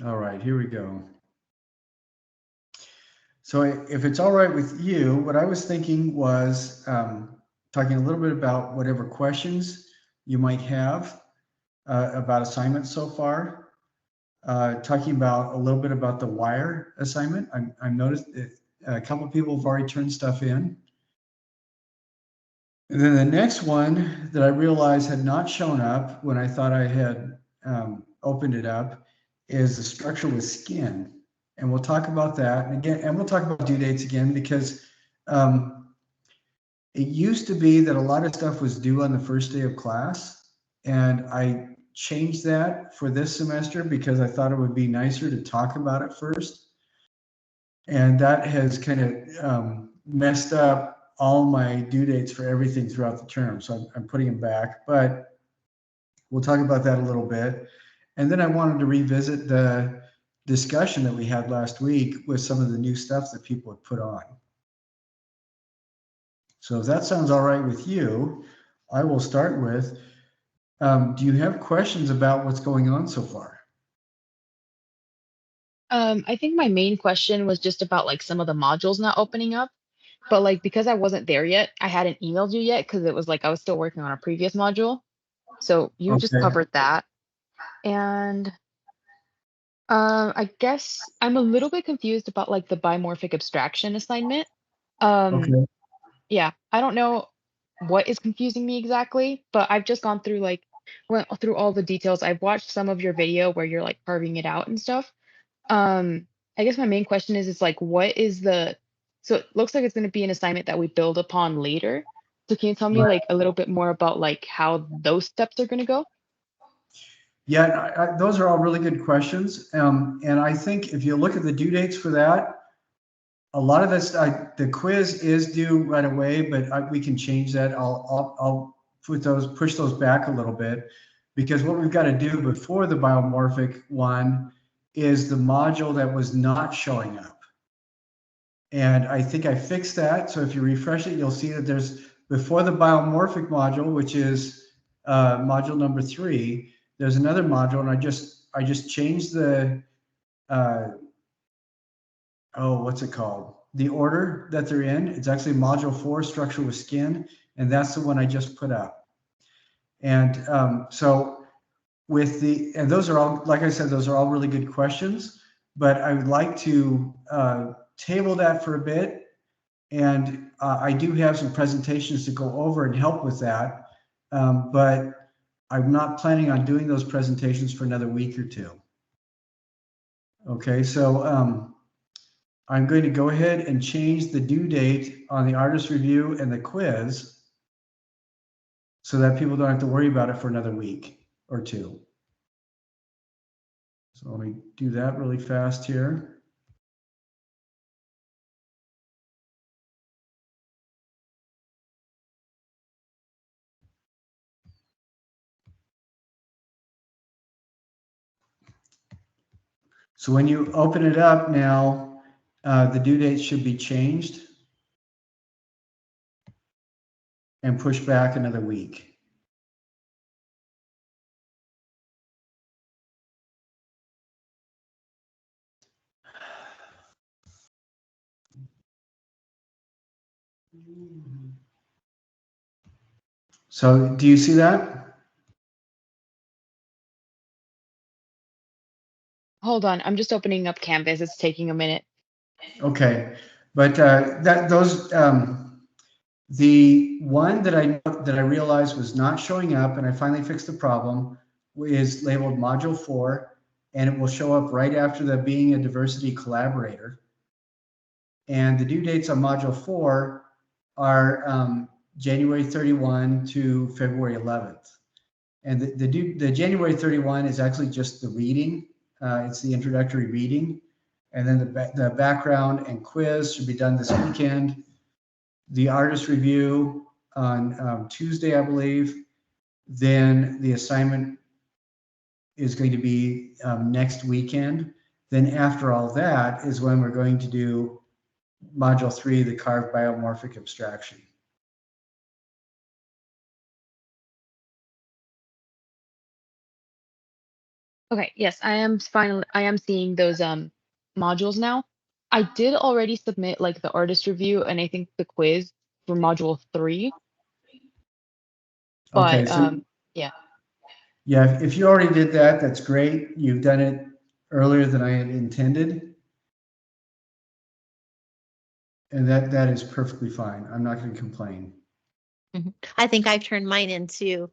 All right, here we go. So if it's all right with you, what I was thinking was talking a little bit about whatever questions you might have about assignments so far. Talking about a little bit about the wire assignment. I noticed that a couple of people have already turned stuff in. And then the next one that I realized had not shown up when I thought I had opened it up is the structure with skin. And we'll talk about that. And we'll talk about due dates again, because um, it used to be that a lot of stuff was due on the first day of class. And I changed that for this semester because I thought it would be nicer to talk about it first. And that has kind of messed up all my due dates for everything throughout the term. So I'm putting them back, but we'll talk about that a little bit. And then I wanted to revisit the discussion that we had last week with some of the new stuff that people had put on. So if that sounds all right with you, I will start with, do you have questions about what's going on so far? I think my main question was just about like some of the modules not opening up, but like because I wasn't there yet, I hadn't emailed you yet because it was like I was still working on a previous module. So you just Okay. covered that. And I guess I'm a little bit confused about like the bimorphic abstraction assignment. Um, Okay. yeah, I don't know what is confusing me exactly, but I've just gone through like went through all the details. I've watched some of your video where you're like carving it out and stuff. Um, I guess my main question is like what is the so it looks like it's going to be an assignment that we build upon later. So can you tell me Right. like a little bit more about like how those steps are going to go? Yeah, those are all really good questions. And I think if you look at the due dates for that, a lot of this, the quiz is due right away, but we can change that. I'll push those back a little bit, because what we've got to do before the biomorphic one is the module that was not showing up. And I think I fixed that. So if you refresh it, you'll see that there's before the biomorphic module, which is module number 3, there's another module, and I just changed the uh, what's it called? The order that they're in. It's actually module 4, structure with skin, and that's the one I just put up. And so and those are all, like I said, those are all really good questions, but I would like to table that for a bit. And I do have some presentations to go over and help with that, but I'm not planning on doing those presentations for another week or two. Okay, so I'm going to go ahead and change the due date on the artist review and the quiz so that people don't have to worry about it for another week or two. So let me do that really fast here. So when you open it up now, the due date should be changed and pushed back another week. So do you see that? Hold on, I'm just opening up Canvas. It's taking a minute. Okay, but the one that I realized was not showing up, and I finally fixed the problem, is labeled Module 4, and it will show up right after the being a diversity collaborator. And the due dates on Module 4 are January 31 to February 11th. And the January 31 is actually just the reading. It's the introductory reading. And then the background and quiz should be done this weekend. The artist review on Tuesday, I believe. Then the assignment is going to be next weekend. Then after all that is when we're going to do module 3, the carved biomorphic abstraction. Okay, yes, I am seeing those modules now. I did already submit like the artist review and I think the quiz for module 3, Okay, but so yeah. yeah, if you already did that, that's great. You've done it earlier than I had intended, and that is perfectly fine. I'm not going to complain. I think I've turned mine in too.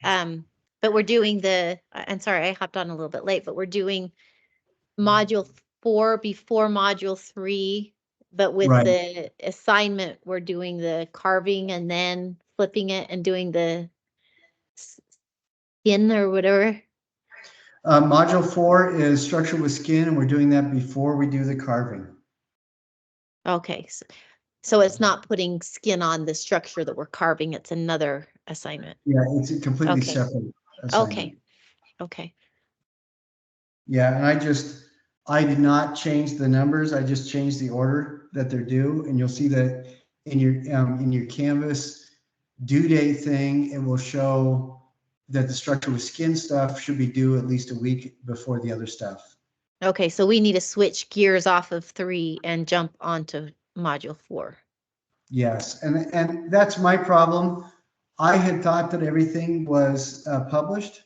But we're doing I'm sorry, I hopped on a little bit late, but we're doing module 4 before module 3. But with Right. the assignment, we're doing the carving and then flipping it and doing the skin or whatever. Module 4 is structure with skin, and we're doing that before we do the carving. Okay, so it's not putting skin on the structure that we're carving. It's another assignment. Yeah, it's a completely Okay. separate assignment. Okay. Okay. Yeah, and I did not change the numbers. I just changed the order that they're due, and you'll see that in your Canvas due date thing, it will show that the structure with skin stuff should be due at least a week before the other stuff. Okay, so we need to switch gears off of 3 and jump onto module 4. Yes, and that's my problem. I had thought that everything was published,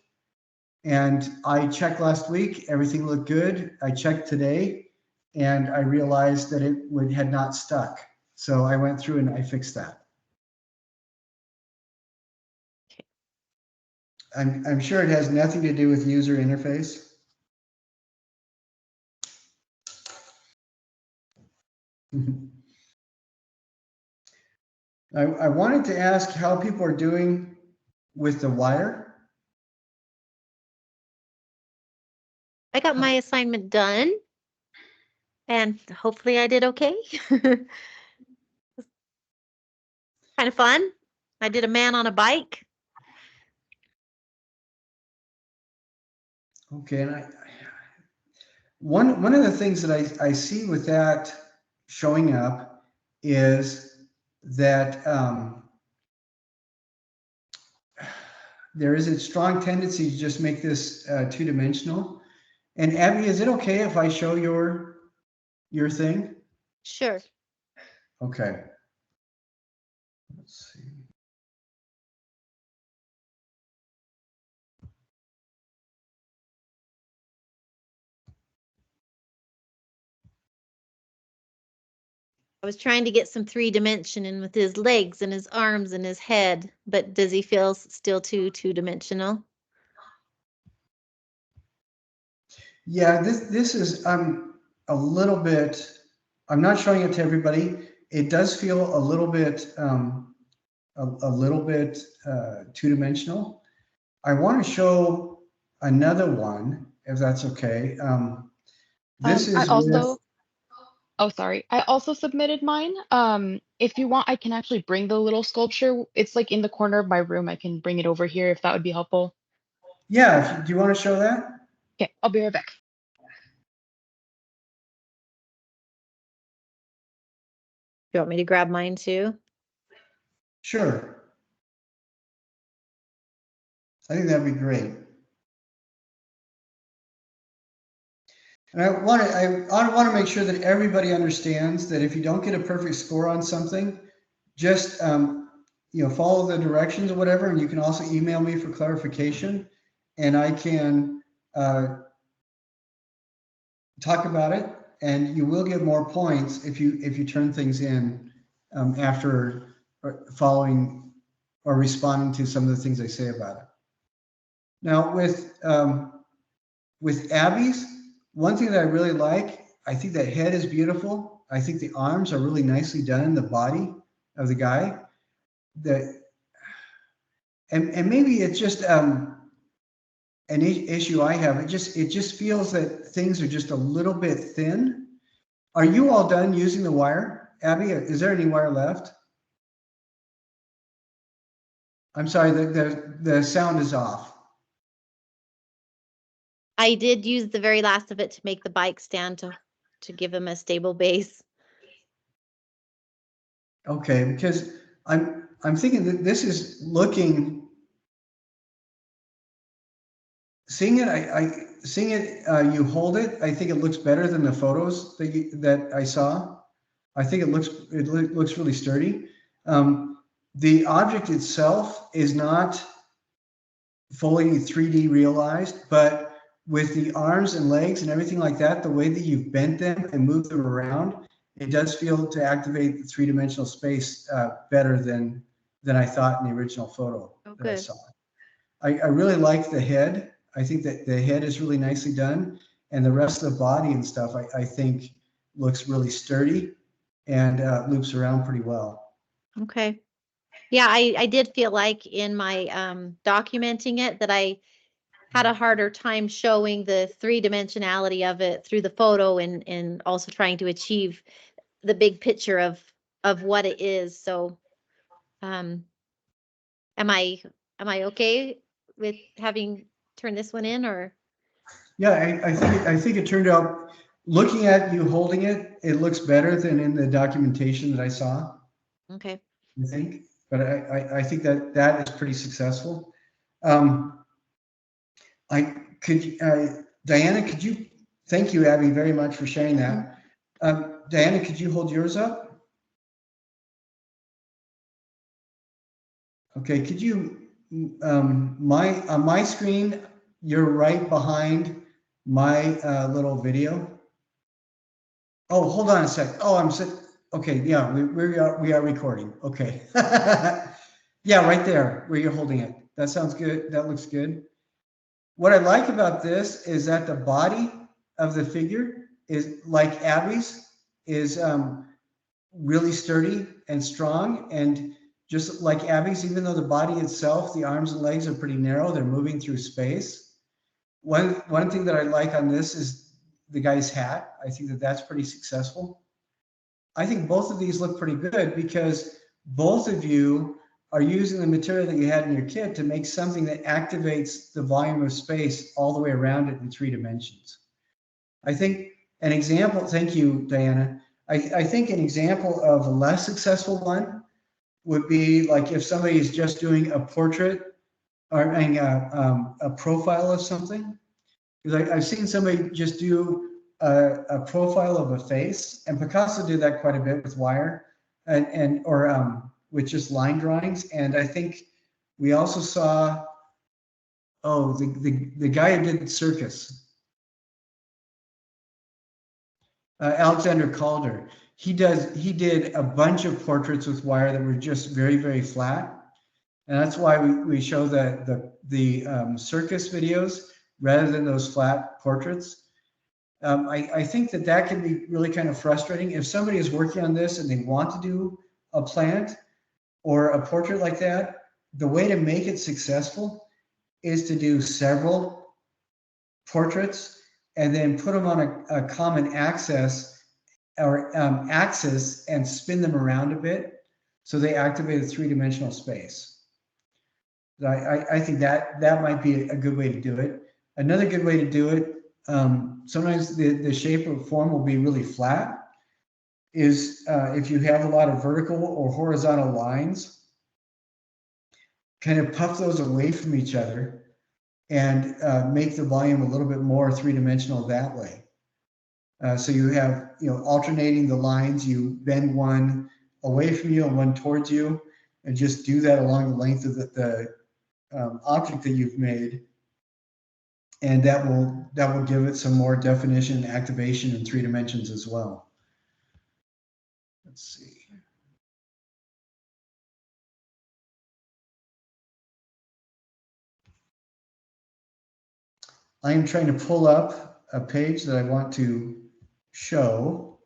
and I checked last week. Everything looked good. I checked today, and I realized that had not stuck. So I went through and I fixed that. Okay. I'm sure it has nothing to do with user interface. I wanted to ask how people are doing with the wire. I got my assignment done, and hopefully I did okay. Kind of fun. I did a man on a bike. Okay, and one of the things that I see with that showing up is that there is a strong tendency to just make this two-dimensional. And Abby, is it okay if I show your thing? Sure. Okay. Let's see. I was trying to get some 3-dimension in with his legs and his arms and his head, but does he feel still too two-dimensional? Yeah, this is a little bit. I'm not showing it to everybody. It does feel a little bit two-dimensional. I want to show another one, if that's okay. This I is with. also Oh, sorry. I also submitted mine. If you want, I can actually bring the little sculpture. It's like in the corner of my room. I can bring it over here if that would be helpful. Yeah, do you want to show that? Okay, I'll be right back. Do you want me to grab mine too? Sure. I think that'd be great. And I want to make sure that everybody understands that if you don't get a perfect score on something, just follow the directions or whatever, and you can also email me for clarification, and I can talk about it. And you will get more points if you turn things in after following or responding to some of the things I say about it. Now with Abby's, one thing that I really like, I think that head is beautiful. I think the arms are really nicely done in the body of the guy. And maybe it's just an issue I have. It just feels that things are just a little bit thin. Are you all done using the wire, Abby? Is there any wire left? I'm sorry, the sound is off. I did use the very last of it to make the bike stand to give him a stable base. Okay, because I'm thinking that this is looking seeing it, seeing it, you hold it. I think it looks better than the photos that I saw. I think it looks really sturdy. The object itself is not fully 3D realized, but with the arms and legs and everything like that, the way that you've bent them and moved them around, it does feel to activate the three-dimensional space better than I thought in the original photo that I saw. I really like the head. I think that the head is really nicely done, and the rest of the body and stuff I think looks really sturdy and loops around pretty well. Okay. Yeah, I did feel like in my documenting it that I had a harder time showing the three-dimensionality of it through the photo and also trying to achieve the big picture of what it is. So am I okay with having turned this one in, or? Yeah, I think it turned out, looking at you holding it, it looks better than in the documentation that I saw, Okay. I think. But I think that is pretty successful. Um, Diana, could you, thank you, Abby, very much for sharing that. Diana, could you hold yours up? Okay, could you, on my screen, you're right behind my little video. Oh, hold on a sec. Oh, okay, yeah, we are recording. Okay. Yeah, right there where you're holding it. That sounds good. That looks good. What I like about this is that the body of the figure is like Abby's, is really sturdy and strong. And just like Abby's, even though the body itself, the arms and legs are pretty narrow, they're moving through space. One thing that I like on this is the guy's hat. I think that that's pretty successful. I think both of these look pretty good because both of you are using the material that you had in your kit to make something that activates the volume of space all the way around it in 3 dimensions. I think an example, thank you, Diana. I think an example of a less successful one would be like if somebody is just doing a portrait or a profile of something. Because I've seen somebody just do a profile of a face, and Picasso did that quite a bit with wire or with just line drawings. And I think we also saw, the guy who did circus, Alexander Calder. He did a bunch of portraits with wire that were just very, very flat. And that's why we show the circus videos rather than those flat portraits. I think that can be really kind of frustrating. If somebody is working on this and they want to do a plant or a portrait like that, the way to make it successful is to do several portraits and then put them on a common axis and spin them around a bit so they activate a three-dimensional space. I think that might be a good way to do it. Another good way to do it, sometimes the shape or form will be really flat, is if you have a lot of vertical or horizontal lines, kind of puff those away from each other and make the volume a little bit more three-dimensional that way. So you have, alternating the lines, you bend one away from you and one towards you, and just do that along the length of the object that you've made. And that will give it some more definition and activation in 3 dimensions as well. Let's see. I am trying to pull up a page that I want to show.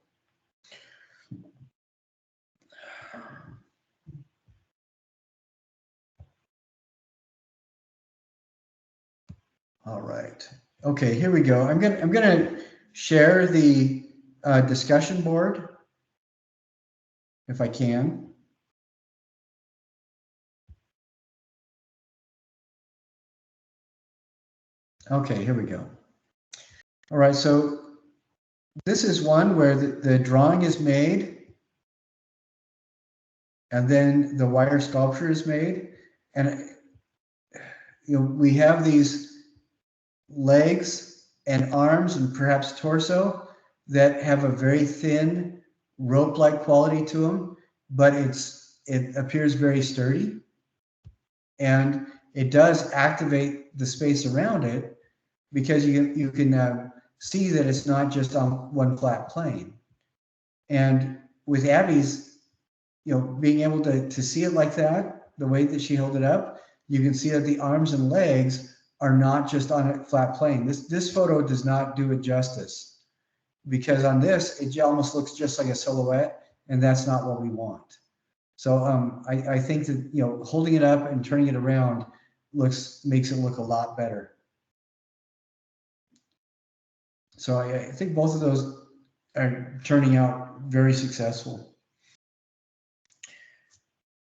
All right. Okay, here we go. I'm gonna share the discussion board if I can. Okay, here we go. All right, so this is one where the drawing is made and then the wire sculpture is made. And we have these legs and arms and perhaps torso that have a very thin rope-like quality to them, but it appears very sturdy, and it does activate the space around it because you can see that it's not just on one flat plane. And with Abby's, being able to see it like that, the way that she held it up, you can see that the arms and legs are not just on a flat plane. This photo does not do it justice, because on this, it almost looks just like a silhouette, and that's not what we want. So I think that, holding it up and turning it around makes it look a lot better. So I think both of those are turning out very successful.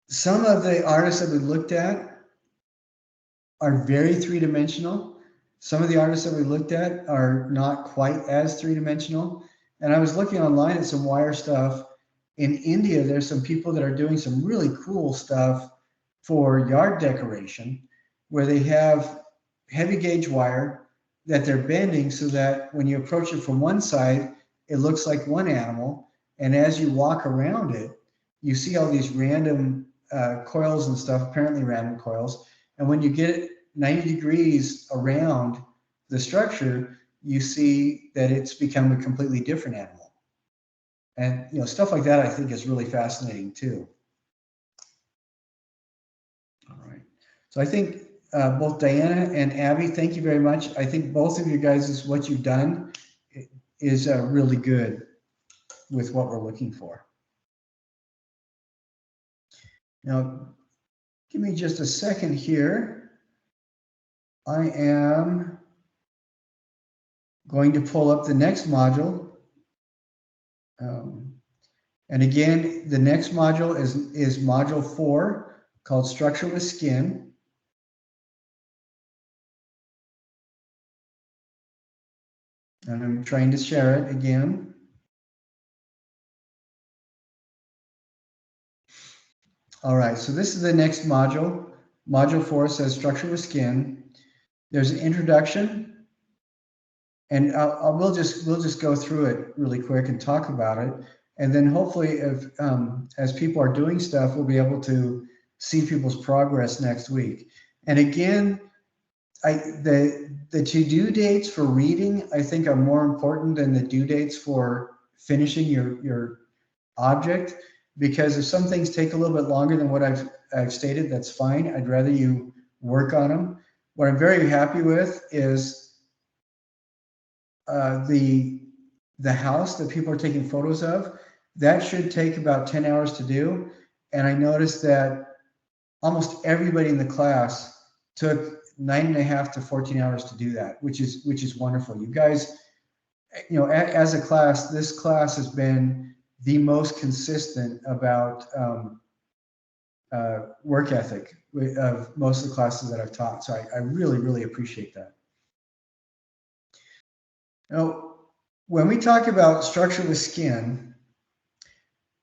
Some of the artists that we looked at are very three-dimensional. Some of the artists that we looked at are not quite as three-dimensional. And I was looking online at some wire stuff. In India, there's some people that are doing some really cool stuff for yard decoration, where they have heavy gauge wire that they're bending so that when you approach it from one side, it looks like one animal. And as you walk around it, you see all these random coils and stuff, apparently random coils. And when you get 90 degrees around the structure, you see that it's become a completely different animal. And stuff like that I think is really fascinating too. All right. So I think both Diana and Abby, thank you very much. I think both of you guys, what you've done is really good with what we're looking for. Now, give me just a second here. I am going to pull up the next module. And again, the next module is module 4, called Structure with Skin. And I'm trying to share it again. All right, so this is the next module. Module 4 says Structure with Skin. There's an introduction, and we'll just go through it really quick and talk about it. And then hopefully, if as people are doing stuff, we'll be able to see people's progress next week. And again, the to-do dates for reading, I think, are more important than the due dates for finishing your object, because if some things take a little bit longer than what I've stated, that's fine. I'd rather you work on them. What I'm very happy with is the house that people are taking photos of. That should take about 10 hours to do. And I noticed that almost everybody in the class took 9.5 to 14 hours to do that, which is wonderful. You guys, as a class, this class has been the most consistent about work ethic of most of the classes that I've taught. So I really, really appreciate that. Now, when we talk about structure with skin,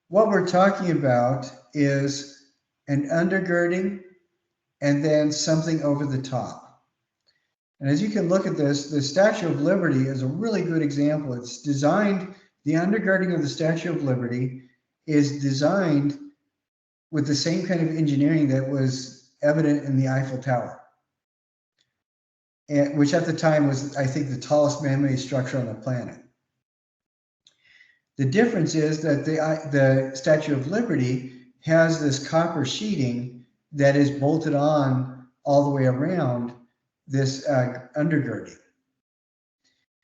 what we're talking about is an undergirding and then something over the top. And as you can look at this, the Statue of Liberty is a really good example. It's designed, the undergirding of the Statue of Liberty is designed with the same kind of engineering that was evident in the Eiffel Tower, which at the time was, I think, the tallest man-made structure on the planet. The difference is that the Statue of Liberty has this copper sheeting that is bolted on all the way around this undergirding.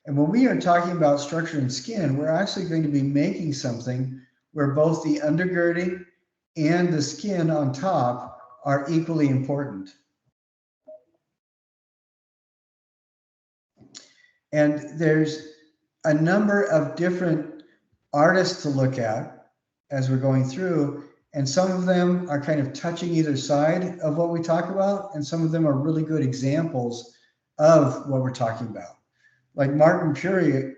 And when we are talking about structure and skin, we're actually going to be making something where both the undergirding and the skin on top are equally important. And there's a number of different artists to look at as we're going through, and some of them are kind of touching either side of what we talk about, and some of them are really good examples of what we're talking about. Like Martin Purier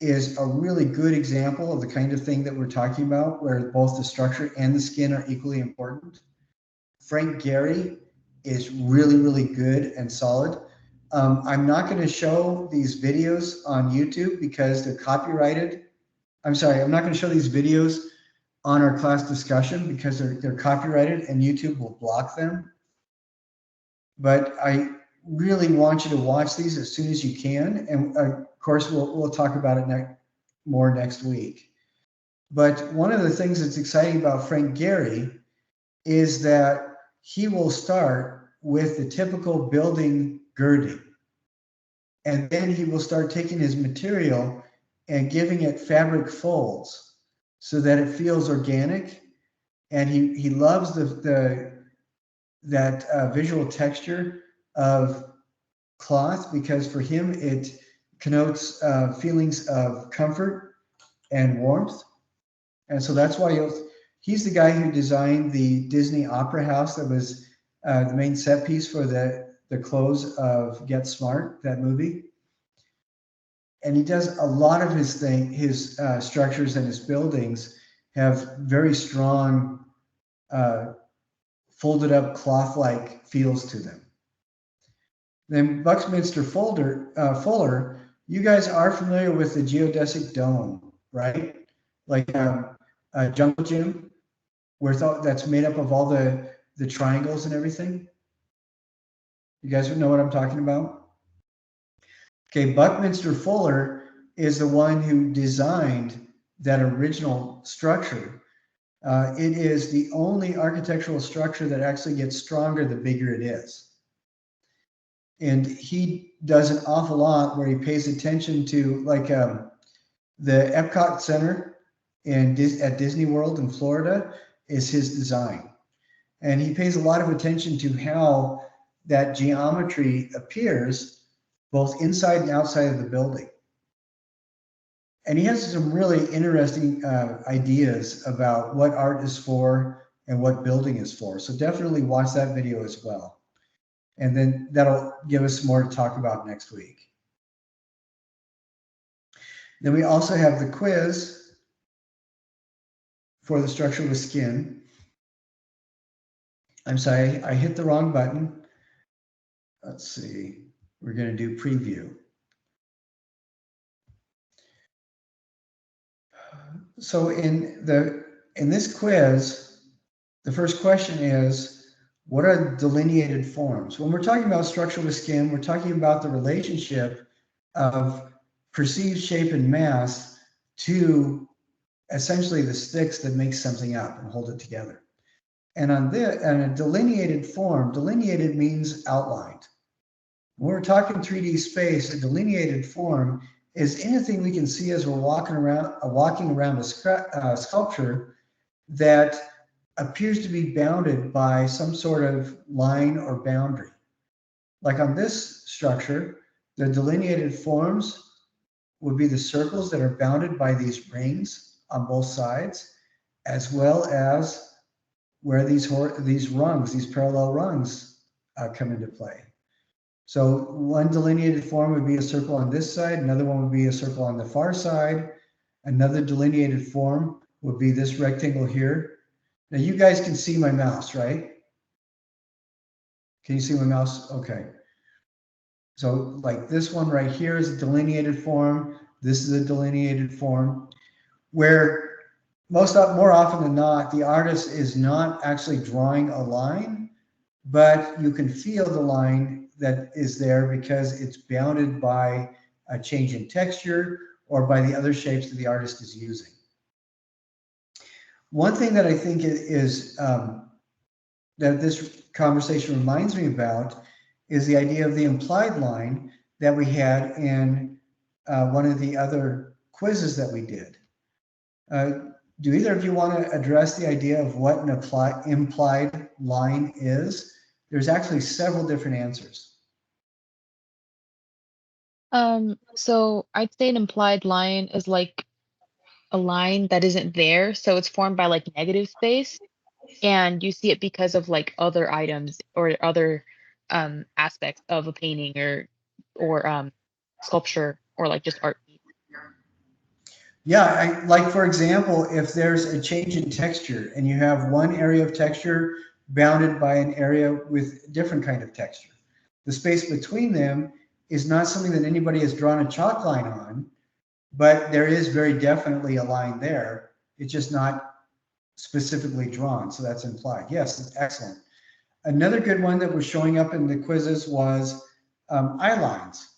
is a really good example of the kind of thing that we're talking about, where both the structure and the skin are equally important. Frank Gehry is really, really good and solid. I'm not going to show these videos on YouTube because they're copyrighted. I'm sorry, I'm not going to show these videos on our class discussion because they're copyrighted and YouTube will block them. But I really want you to watch these as soon as you can. And of course, we'll talk about it more next week. But one of the things that's exciting about Frank Gehry is that he will start with the typical building girding. And then he will start taking his material and giving it fabric folds so that it feels organic. And he loves that visual texture of cloth because for him it connotes feelings of comfort and warmth. And so that's why he's the guy who designed the Disney Opera House that was the main set piece for the close of Get Smart, that movie. And he does a lot of his structures and his buildings have very strong folded up cloth-like feels to them. Then Buckminster Fuller, you guys are familiar with the geodesic dome, right? Like a jungle gym, that's made up of all the triangles and everything. You guys know what I'm talking about? Okay, Buckminster Fuller is the one who designed that original structure. It is the only architectural structure that actually gets stronger the bigger it is. And he does an awful lot where he pays attention to, like, the Epcot Center at Disney World in Florida is his design. And he pays a lot of attention to how that geometry appears both inside and outside of the building. And he has some really interesting ideas about what art is for and what building is for. So definitely watch that video as well. And then that'll give us more to talk about next week. Then we also have the quiz for the structure with skin. I'm sorry, I hit the wrong button. Let's see, we're going to do preview. So in this quiz, the first question is, what are delineated forms? When we're talking about structure with skin, we're talking about the relationship of perceived shape and mass to essentially the sticks that make something up and hold it together. And on a delineated form, delineated means outlined. When we're talking 3D space, a delineated form is anything we can see as we're walking around a sculpture that appears to be bounded by some sort of line or boundary. Like on this structure, the delineated forms would be the circles that are bounded by these rings on both sides, as well as where these rungs, these parallel rungs come into play. So one delineated form would be a circle on this side, another one would be a circle on the far side, another delineated form would be this rectangle here. Now you guys can see my mouse, right? Can you see my mouse? Okay. So like this one right here is a delineated form. This is a delineated form where more often than not, the artist is not actually drawing a line, but you can feel the line that is there because it's bounded by a change in texture or by the other shapes that the artist is using. One thing that I think is that this conversation reminds me about is the idea of the implied line that we had in one of the other quizzes that we did. Do either of you want to address the idea of what an implied line is? There's actually several different answers. So I'd say an implied line is like a line that isn't there. So it's formed by like negative space, and you see it because of like other items or other aspects of a painting or sculpture or like just art. Yeah, like for example, if there's a change in texture and you have one area of texture bounded by an area with different kind of texture. The space between them is not something that anybody has drawn a chalk line on, but there is very definitely a line there. It's just not specifically drawn, so that's implied. Yes, it's excellent. Another good one that was showing up in the quizzes was eye lines.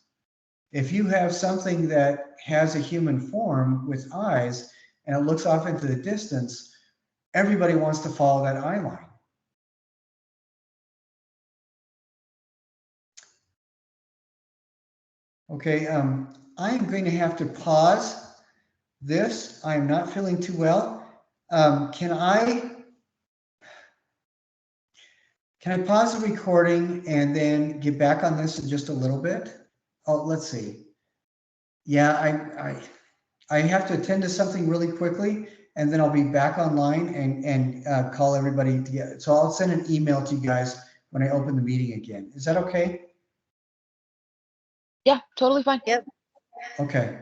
If you have something that has a human form with eyes and it looks off into the distance, everybody wants to follow that eye line. Okay, I'm going to have to pause this. I'm not feeling too well. Can I pause the recording and then get back on this in just a little bit? Oh, let's see. Yeah, I have to attend to something really quickly, and then I'll be back online and call everybody together. So I'll send an email to you guys when I open the meeting again. Is that okay? Yeah, totally fine. Yep. Okay.